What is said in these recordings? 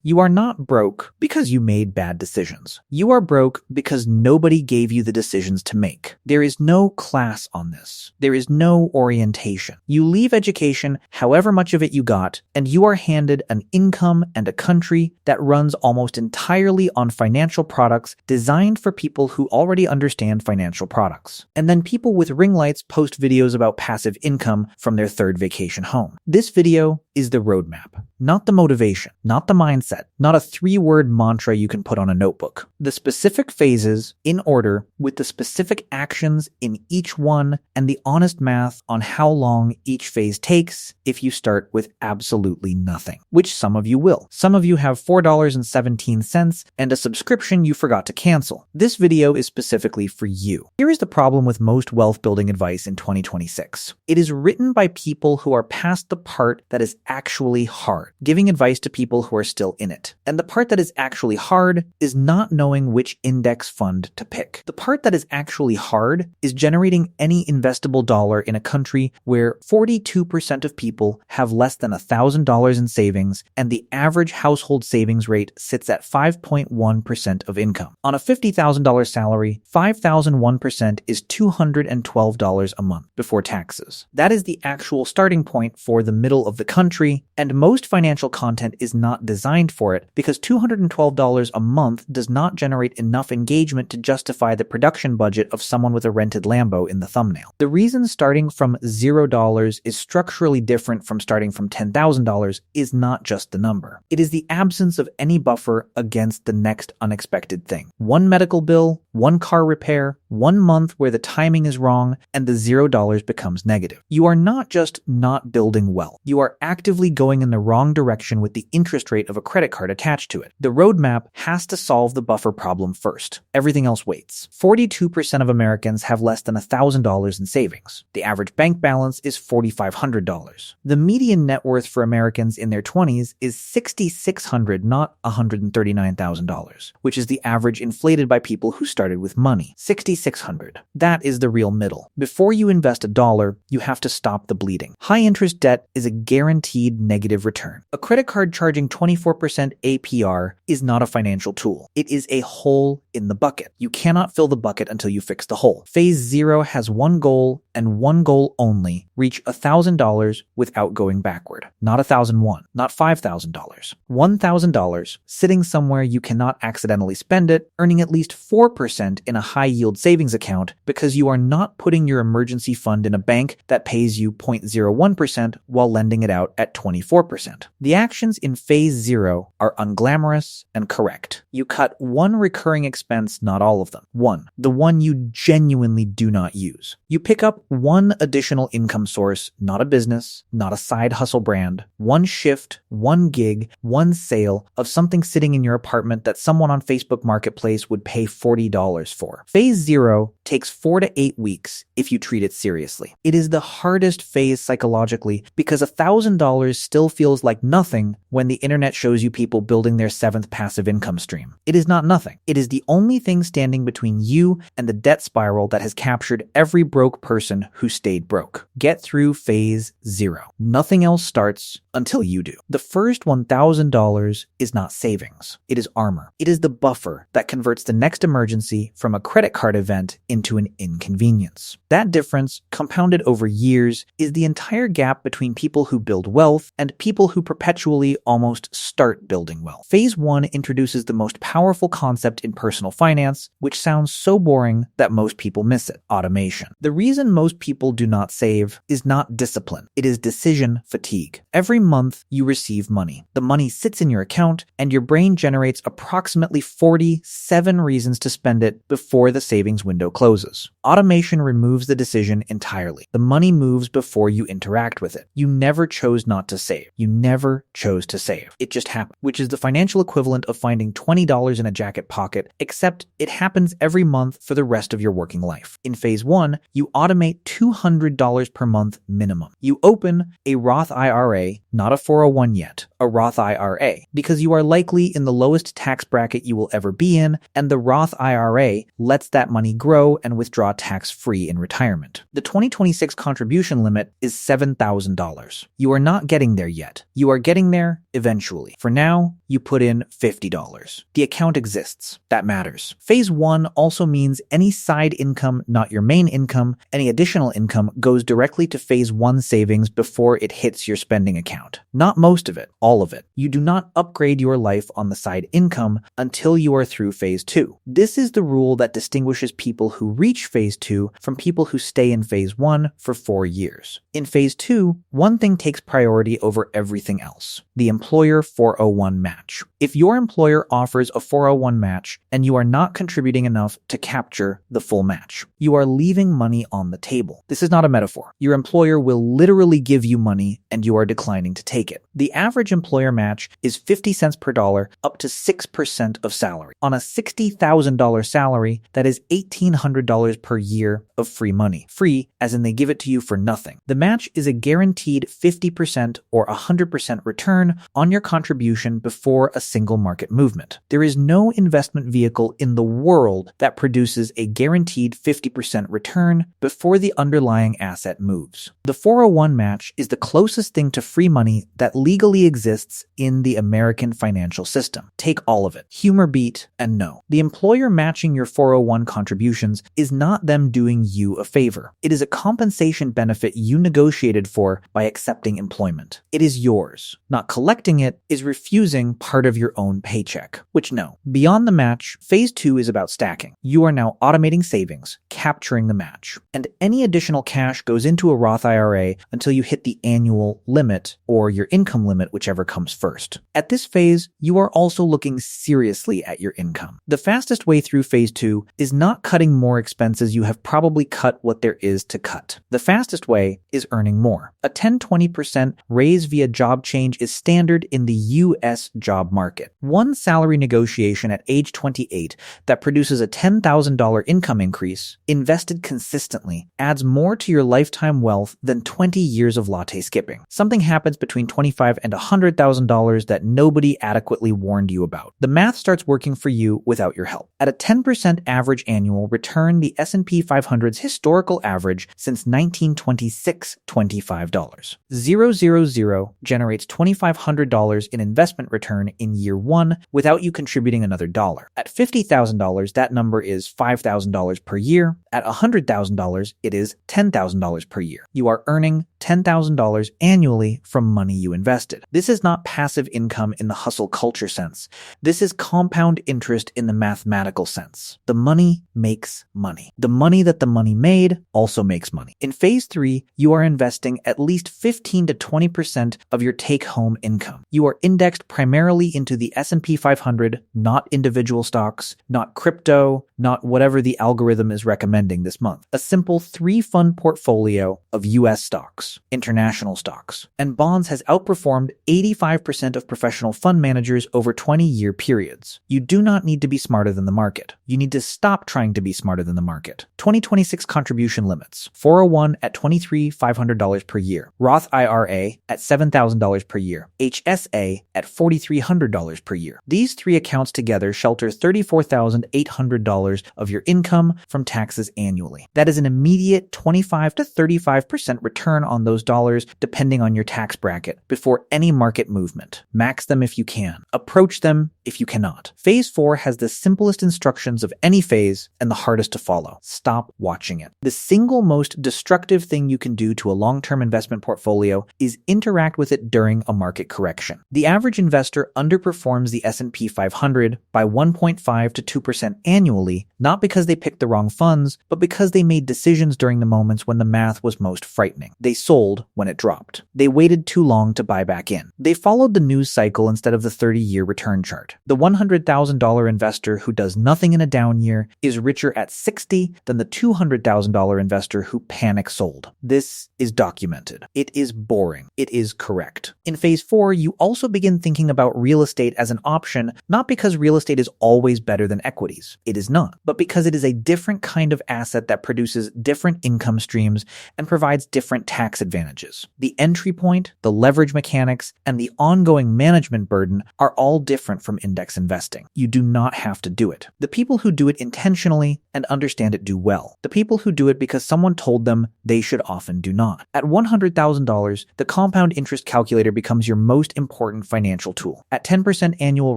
You are not broke because you made bad decisions. You are broke because nobody gave you the decisions to make. There is no class on this. There is no orientation. You leave education, however much of it you got, and you are handed an income and a country that runs almost entirely on financial products designed for people who already understand financial products. And then people with ring lights post videos about passive income from their third vacation home. This video is the roadmap, not the motivation, not the mindset, not a 3-word mantra you can put on a notebook. The specific phases in order with the specific actions in each one and the honest math on how long each phase takes if you start with absolutely nothing, which some of you will. Some of you have $4.17 and a subscription you forgot to cancel. This video is specifically for you. Here is the problem with most wealth building advice in 2026. It is written by people who are past the part that is actually hard, giving advice to people who are still in it. And the part that is actually hard is not knowing which index fund to pick. The part that is actually hard is generating any investable dollar in a country where 42% of people have less than $1,000 in savings, and the average household savings rate sits at 5.1% of income. On a $50,000 salary, 5,001% is $212 a month before taxes. That is the actual starting point for the middle of the country, and most financial content is not designed for it because $212 a month does not generate enough engagement to justify the production budget of someone with a rented Lambo in the thumbnail. The reason starting from $0 is structurally different from starting from $10,000 is not just the number. It is the absence of any buffer against the next unexpected thing. One medical bill, one car repair, 1 month where the timing is wrong, and the $0 becomes negative. You are not just not building wealth. You are actively going in the wrong direction with the interest rate of a credit card attached to it. The roadmap has to solve the buffer problem first. Everything else waits. 42% of Americans have less than $1,000 in savings. The average bank balance is $4,500. The median net worth for Americans in their 20s is $6,600, not $139,000, which is the average inflated by people who started with money. $6,600. That is the real middle. Before you invest $1, you have to stop the bleeding. High interest debt is a guaranteed negative return. A credit card charging 24% APR is not a financial tool. It is a hole in the bucket. You cannot fill the bucket until you fix the hole. Phase 0 has one goal and one goal only: reach $1,000 without going backward. Not $1,001, not $5,000. $1,000 sitting somewhere you cannot accidentally spend it, earning at least 4% in a high-yield savings account because you are not putting your emergency fund in a bank that pays you 0.01% while lending it out at 24%. The actions in phase 0 are unglamorous and correct. You cut one recurring expense, not all of them. One, the one you genuinely do not use. You pick up one additional income source, not a business, not a side hustle brand, one shift, one gig, one sale of something sitting in your apartment that someone on Facebook Marketplace would pay $40 for. Phase 0 takes 4 to 8 weeks if you treat it seriously. It is the hardest phase psychologically because $1,000 still feels like nothing when the internet shows you people building their 7th passive income stream. It is not nothing. It is the only thing standing between you and the debt spiral that has captured every broke person who stayed broke. Get through phase 0. Nothing else starts until you do. The first $1,000 is not savings. It is armor. It is the buffer that converts the next emergency from a credit card event into an inconvenience. That difference, compounded over years, is the entire gap between people who build wealth and people who perpetually almost start building wealth. Phase 1 introduces the most powerful concept in personal finance, which sounds so boring that most people miss it: automation. The reason most people do not save is not discipline. It is decision fatigue. Every month you receive money. The money sits in your account, and your brain generates approximately 47 reasons to spend it before the savings window closes. Automation removes the decision entirely. The money moves before you interact with it. You never chose not to save. You never chose to save. It just happened, which is the financial equivalent of finding $20 in a jacket pocket, except it happens every month for the rest of your working life. In phase 1, you automate $200 per month minimum. You open a Roth IRA, not a 401 yet, a Roth IRA, because you are likely in the lowest tax bracket you will ever be in, and the Roth IRA lets that money grow and withdraw tax-free in retirement. The 2026 contribution limit is $7,000. You are not getting there yet. You are getting there eventually. For now, you put in $50. The account exists. That matters. Phase 1 also means any side income, not your main income, any additional income goes directly to phase 1 savings before it hits your spending account. Not most of it, all of it. You do not upgrade your life on the side income until you are through phase 2. This is the rule that distinguishes people who reach phase 2 from people who stay in phase 1 for 4 years. In phase 2, one thing takes priority over everything else: the employer 401 match. If your employer offers a 401 match and you are not contributing enough to capture the full match, you are leaving money on the table. This is not a metaphor. Your employer will literally give you money and you are declining to take it. The average employer match is 50 cents per dollar up to 6% of salary. On a $60,000 salary, that is $1,800 per year of free money. Free, as in they give it to you for nothing. The match is a guaranteed 50% or 100% return on your contribution before a single market movement. There is no investment vehicle in the world that produces a guaranteed 50% return before the underlying asset moves. The 401 match is the closest thing to free money that legally exists in the American financial system. Take all of it. Humor beat and no. The employer matching your 401 contributions is not them doing you a favor. It is a compensation benefit you negotiated for by accepting employment. It is yours. Not collecting it is refusing part of your own paycheck, which no. Beyond the match, phase 2 is about stacking. You are now automating savings, capturing the match, and any additional cash goes into a Roth IRA until you hit the annual limit or your income limit, whichever comes first. At this phase, you are also looking seriously at your income. The fastest way through phase 2 is not cutting more expenses. You have probably cut what there is to cut. The fastest way is earning more. A 10-20% raise via job change is standard in the U.S. job market. One salary negotiation at age 28 that produces a $10,000 income increase, invested consistently, adds more to your lifetime wealth than 20 years of latte skipping. Something happens between $25,000 and $100,000 that nobody adequately warned you about. The math starts working for you without your help. At a 10% average annual return, the S&P 500's historical average since 1926, $25. 000 generates $2,500 in investment return in year 1 without you contributing another dollar. At $50,000, that number is $5,000 per year. At $100,000, it is $10,000 per year. You are earning $10,000 annually from money you invested. This is not passive income in the hustle culture sense. This is compound interest in the mathematical sense. The money makes money. The money that the money made also makes money. In phase 3, you are investing at least 15 to 20% of your take-home income. You are indexed primarily into the S&P 500, not individual stocks, not crypto, not whatever the algorithm is recommending this month. A simple 3-fund portfolio of US stocks, international stocks, and bonds has outperformed 85% of professional fund managers over 20-year periods. You do not need to be smarter than the market. You need to stop trying to be smarter than the market. 2026 contribution limits: 401 at $23,500 per year, Roth IRA at $7,000 per year, HSA at $4,300 per year. These 3 accounts together shelter $34,800 of your income from taxes annually. That is an immediate 25 to 35% return on those dollars depending on your tax bracket before any market movement. Max them if you can. Approach them if you cannot. Phase 4 has the simplest instructions of any phase and the hardest to follow. Stop watching it. The single most destructive thing you can do to a long-term investment portfolio is interact with it during a market correction. The average investor underperforms the S&P 500 by 1.5 to 2% annually, not because they picked the wrong funds, but because they made decisions during the moments when the math was most frightening. They sold when it dropped. They waited too long to buy back in. They followed the news cycle instead of the 30-year return chart. The $100,000 investor who does nothing in a down year is richer at 60 than the $200,000 investor who panic sold. This is documented. It is boring. It is correct. In phase 4, you also begin thinking about real estate as an option, not because real estate is always better than equities. It is not, but because it is a different kind of asset that produces different income streams and provides different tax tax advantages. The entry point, the leverage mechanics, and the ongoing management burden are all different from index investing. You do not have to do it. The people who do it intentionally and understand it do well. The people who do it because someone told them they should often do not. At $100,000, the compound interest calculator becomes your most important financial tool. At 10% annual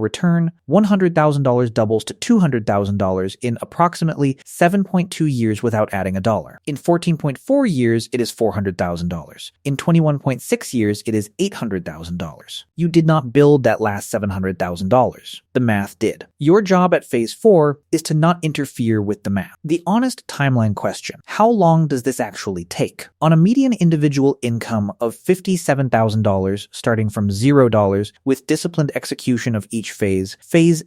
return, $100,000 doubles to $200,000 in approximately 7.2 years without adding a dollar. In 14.4 years, it is $400,000. In 21.6 years, it is $800,000. You did not build that last $700,000. The math did. Your job at phase 4 is to not interfere with the math. The honest timeline question: how long does this actually take? On a median individual income of $57,000 starting from $0 with disciplined execution of each phase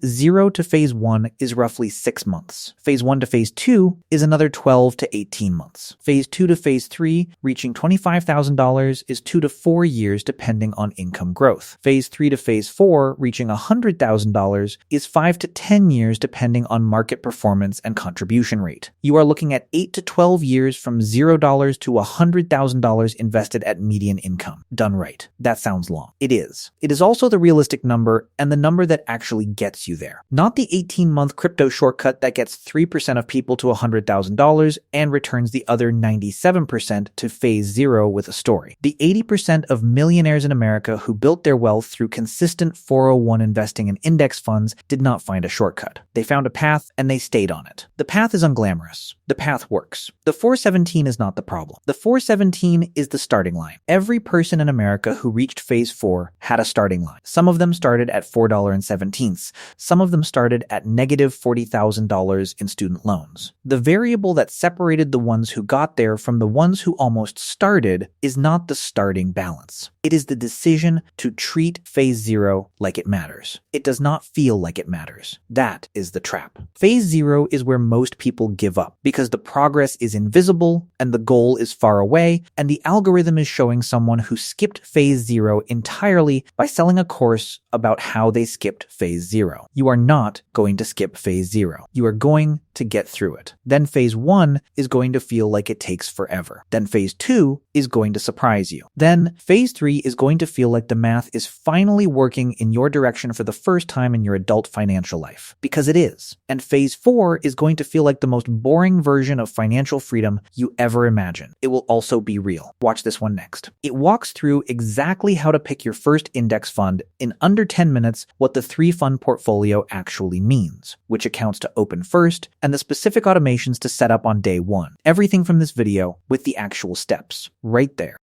0 to phase 1 is roughly 6 months. Phase 1 to phase 2 is another 12 to 18 months. Phase 2 to phase 3, reaching $25,000, is 2 to 4 years depending on income growth. Phase 3 to phase 4, reaching $100,000, is 5 to 10 years depending on market performance and contribution rate. You are looking at 8 to 12 years from $0 to $100,000 invested at median income. Done right. That sounds long. It is. It is also the realistic number and the number that actually gets you there. Not the 18-month crypto shortcut that gets 3% of people to $100,000 and returns the other 97% to phase 0 with a story. The 80% of millionaires in America who built their wealth through consistent 401 investing in index funds did not find a shortcut. They found a path and they stayed on it. The path is unglamorous. The path works. The 417 is not the problem. The 417 is the starting line. Every person in America who reached phase 4 had a starting line. Some of them started at $4.17. Some of them started at negative $40,000 in student loans. The variable that separated the ones who got there from the ones who almost started is not the starting balance. It is the decision to treat phase 0 like it matters. It does not feel like it matters. That is the trap. Phase 0 is where most people give up because the progress is invisible and the goal is far away, and the algorithm is showing someone who skipped phase 0 entirely by selling a course about how they skipped phase 0. You are not going to skip phase 0. You are going to get through it. Then phase 1 is going to feel like it takes forever. Then phase 2 is going to surprise you. Then phase 3 is going to feel like the math is finally working in your direction for the first time in your adult financial life. Because it is. And phase 4 is going to feel like the most boring version of financial freedom you ever imagined. It will also be real. Watch this one next. It walks through exactly how to pick your first index fund in under 10 minutes, what the 3-fund portfolio actually means, which accounts to open first, and the specific automations to set up on day 1. Everything from this video with the actual steps right there.